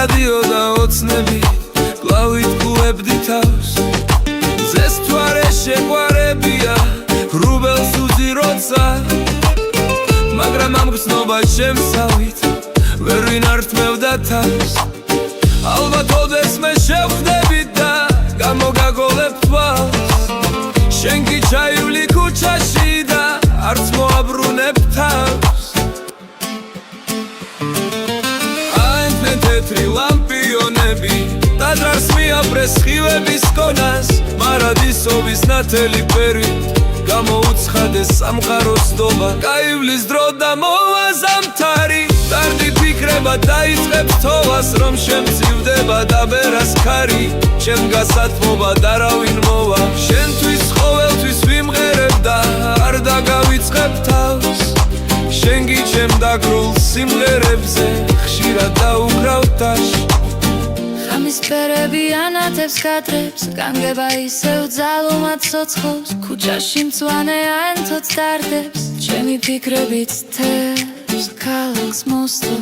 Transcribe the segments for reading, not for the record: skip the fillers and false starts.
გადიოდა ოცნები კლავით გუებდი თავს ზეს თვარე შეყვარებია რუბელს უძი როცა მაგრამ ამ გზნობა შემსავით ვერ ვინართმევდა თავს ალბათ ოდეს მე შევხვდები და გამოგაგოლებ თვალს შენ კი ჩაივლი ქუჩაში და არც მოაბრუნებ თავს აენთნენ თეთრი ლამპიონები ტაძარს მიაბრეს ხივების კონას მარადისობის ნათელი ფერით გამოუცხადეს სამყაროს დობა გაივლის დრო და მოვა ზამთარი დარდი ფიქრება დაიწყებს თოვას რომ შემწივდება დაბერას ქარი ჩემ გასათმობა და რავინ მოვა შენთვის ყოველთვის ვიმღერებ და არ დაგავიწყებ თავს შენ კი ჩემ დაგრულ სიმღერებზე ხშირად დაუკრავ ტაში ხამის ფერები ანათებს კადრებს განგება ისევ ძალუმად ცოცხლობს ქუჩაში მწვანე აენთოც დარდებს ჩემი ფიქრებით თევს ქალაქს მოსწო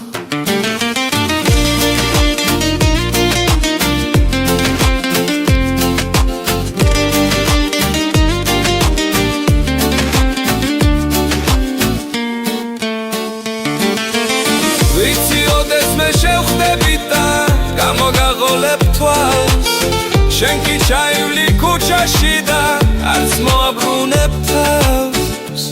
ვიცი ოდეს მე შევხვდები და გამოგაღოლებ თვალს შენ კი ჩაივლი ქუჩაში და არც მოაბრუნებ თავს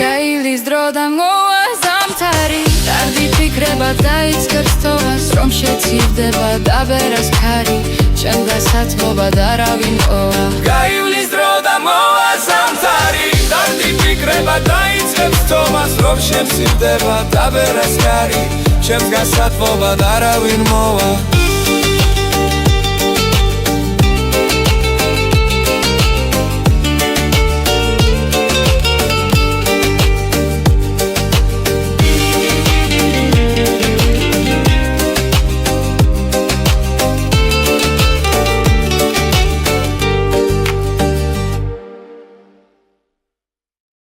გაივლის დრო და მოვა ზამთარი დარდი ფიქრება დაიწყებს თოვას რომ შეცივდება დაბერას ქარი ჩემ გასათმობა და რავინ მოვა გაივლის დრო და მოვა ზამთარი დარდი ფიქრება დაიწყებს თოვას რომ შემცირდება დაბერას ქარი ჩემს გასათმობა და რავინ მოვა